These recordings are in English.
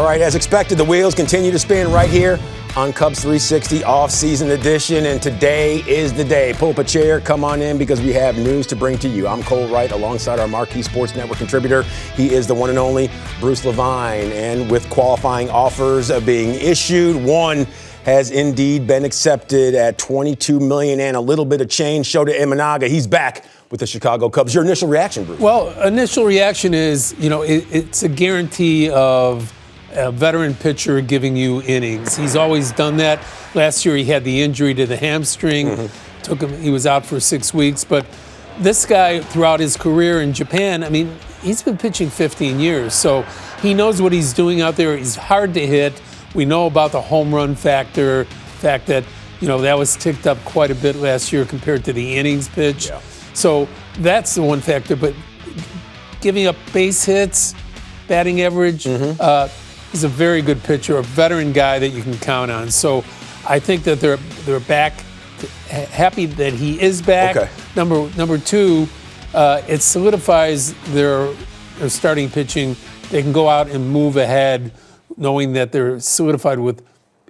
All right, as expected, the wheels continue to spin right here on Cubs 360 off-season edition, and today is the day. Pull up a chair, come on in, because we have news to bring to you. I'm Cole Wright, alongside our Marquee Sports Network contributor. He is the one and only Bruce Levine, and with qualifying offers being issued, one has indeed been accepted at $22 million and a little bit of change. Shota Imanaga, he's back with the Chicago Cubs. Your initial reaction, Bruce? Well, initial reaction is, it's a guarantee of a veteran pitcher giving you innings. He's always done that. Last year he had the injury to the hamstring. He was out for 6 weeks. But this guy, throughout his career in Japan, he's been pitching 15 years. So he knows what he's doing out there. He's hard to hit. We know about the home run factor, fact that, that was ticked up quite a bit last year compared to the innings pitch. Yeah. So that's the one factor. But giving up base hits, batting average, he's a very good pitcher, a veteran guy that you can count on. So I think that they're back, happy that he is back. Okay. Number two, it solidifies their starting pitching. They can go out and move ahead, knowing that they're solidified with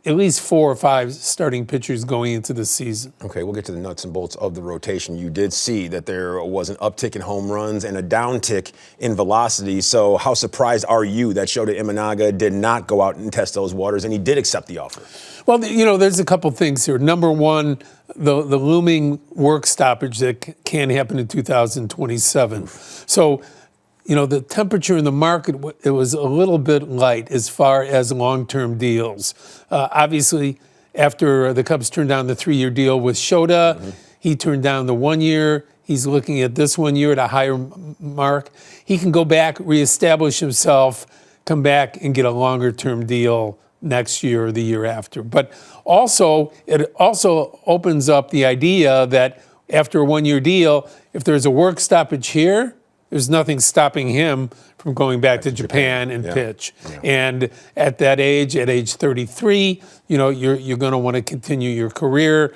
at least 4 or 5 starting pitchers going into the season. Okay, we'll get to the nuts and bolts of the rotation. You did see that there was an uptick in home runs and a downtick in velocity. So how surprised are you that Shota Imanaga did not go out and test those waters, and he did accept the offer? Well, there's a couple things here. Number one, the looming work stoppage that can happen in 2027. So, the temperature in the market, it was a little bit light as far as long-term deals. Obviously, after the Cubs turned down the 3-year deal with Shota, he turned down the 1 year. He's looking at this 1 year at a higher mark. He can go back, reestablish himself, come back and get a longer-term deal next year or the year after. But also, it also opens up the idea that after a 1-year deal, if there's a work stoppage here, there's nothing stopping him from going back to Japan and pitch. Yeah. And at that age, at age 33, you're going to want to continue your career.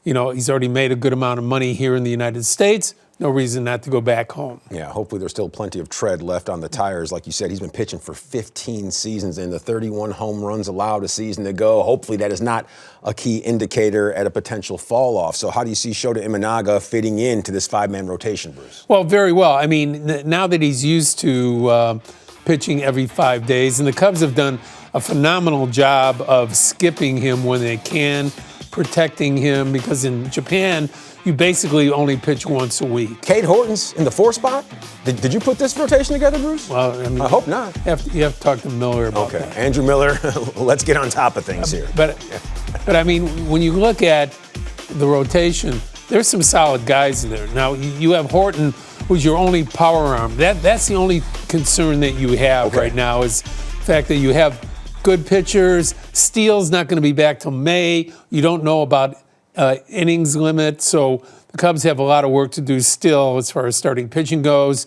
He's already made a good amount of money here in the United States. No reason not to go back home. Yeah, hopefully there's still plenty of tread left on the tires. Like you said, he's been pitching for 15 seasons and the 31 home runs allowed a season to go. Hopefully that is not a key indicator at a potential fall off. So how do you see Shota Imanaga fitting into this 5-man rotation, Bruce? Well, very well. Now that he's used to pitching every 5 days, and the Cubs have done a phenomenal job of skipping him when they can, protecting him, because in Japan, you basically only pitch once a week. Cade Horton's in the 4 spot? Did you put this rotation together, Bruce? Well, I hope not. You have to talk to Miller about that. Okay, Andrew Miller, let's get on top of things here. But when you look at the rotation, there's some solid guys in there. Now, you have Horton, who's your only power arm. That's the only concern that you have right now, is the fact that you have good pitchers. Steele's not going to be back till May. You don't know about innings limit, so the Cubs have a lot of work to do still as far as starting pitching goes.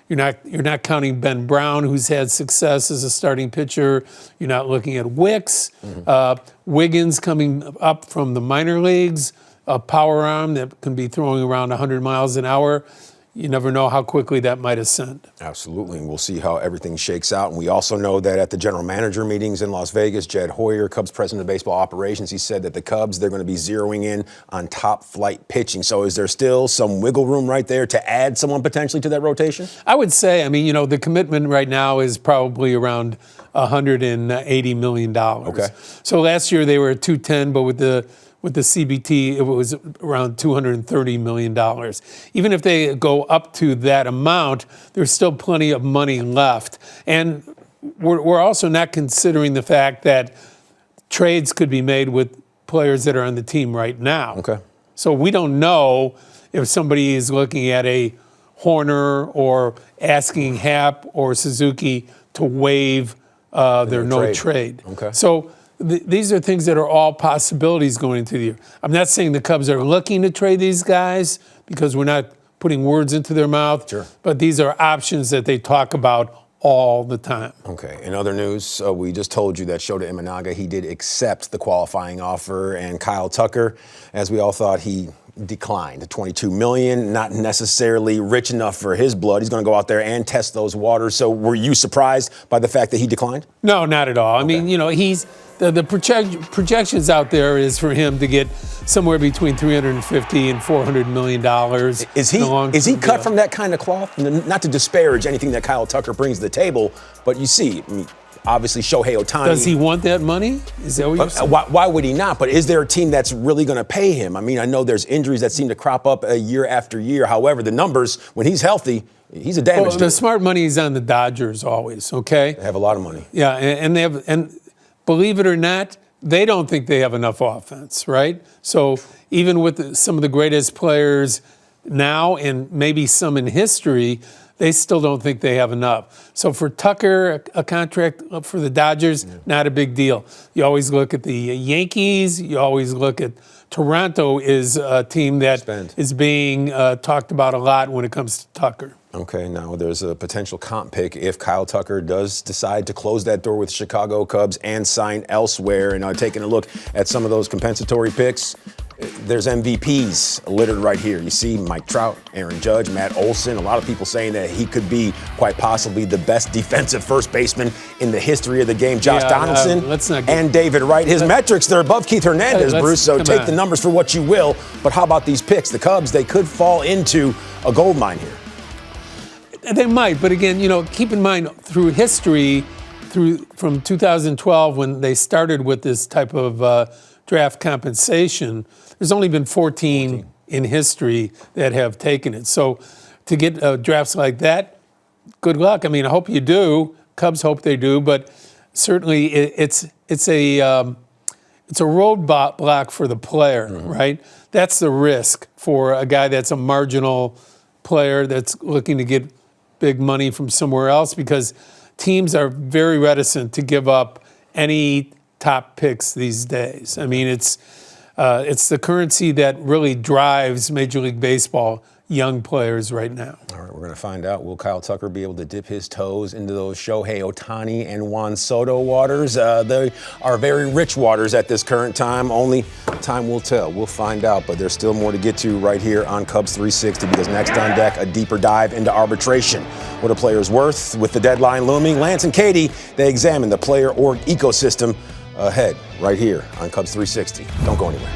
You're not counting Ben Brown, who's had success as a starting pitcher. You're not looking at Wicks. Wiggins coming up from the minor leagues, a power arm that can be throwing around 100 miles an hour. You never know how quickly that might ascend. Absolutely, and we'll see how everything shakes out. And we also know that at the general manager meetings in Las Vegas, Jed Hoyer, Cubs president of baseball operations, he said that the Cubs, they're going to be zeroing in on top flight pitching. So is there still some wiggle room right there to add someone potentially to that rotation? I would say, the commitment right now is probably around $180 million. Okay. So last year they were at 210, but with the CBT, it was around $230 million. Even if they go up to that amount, there's still plenty of money left. And we're also not considering the fact that trades could be made with players that are on the team right now. Okay. So we don't know if somebody is looking at a Horner or asking Happ or Suzuki to waive their no trade. Okay. So these are things that are all possibilities going into the year. I'm not saying the Cubs are looking to trade these guys, because we're not putting words into their mouth. Sure. But these are options that they talk about all the time. Okay. In other news, we just told you that Shota Imanaga, he did accept the qualifying offer, and Kyle Tucker, as we all thought, he declined to $22 million, not necessarily rich enough for his blood. He's going to go out there and test those waters. So were you surprised by the fact that he declined? No, not at all. I mean, he's the projections out there is for him to get somewhere between $350 and $400 million. Is he cut from that kind of cloth? Not to disparage anything that Kyle Tucker brings to the table, but you see, obviously Shohei Ohtani. Does he want that money? Is that what you're saying? Why would he not? But is there a team that's really going to pay him? I mean, I know there's injuries that seem to crop up year after year. However, the numbers, when he's healthy, he's a damage dealer. The smart money is on the Dodgers always, okay? They have a lot of money. Yeah, and believe it or not, they don't think they have enough offense, right? So even with some of the greatest players now and maybe some in history, they still don't think they have enough. So for Tucker, a contract for the Dodgers, not a big deal. You always look at the Yankees. You always look at Toronto is a team that is being talked about a lot when it comes to Tucker. Okay, now there's a potential comp pick if Kyle Tucker does decide to close that door with Chicago Cubs and sign elsewhere. And taking a look at some of those compensatory picks, there's MVPs littered right here. You see Mike Trout, Aaron Judge, Matt Olson. A lot of people saying that he could be quite possibly the best defensive first baseman in the history of the game. Josh Donaldson and David Wright. His metrics, they're above Keith Hernandez, Bruce, so take the numbers for what you will. But how about these picks? The Cubs, they could fall into a gold mine here. They might, but again, keep in mind through history, from 2012 when they started with this type of draft compensation, there's only been 14 in history that have taken it. So to get drafts like that, good luck. I mean, I hope you do. Cubs hope they do, but certainly it's a roadblock for the player, right? That's the risk for a guy that's a marginal player that's looking to get big money from somewhere else, because teams are very reticent to give up any top picks these days. I mean, it's the currency that really drives Major League Baseball young players right now. All right, we're going to find out. Will Kyle Tucker be able to dip his toes into those Shohei Ohtani and Juan Soto waters? They are very rich waters at this current time. Only time will tell. We'll find out, but there's still more to get to right here on Cubs 360, because next on deck, a deeper dive into arbitration. What a player's worth with the deadline looming. Lance and Katie, they examine the player org ecosystem ahead right here on Cubs 360. Don't go anywhere.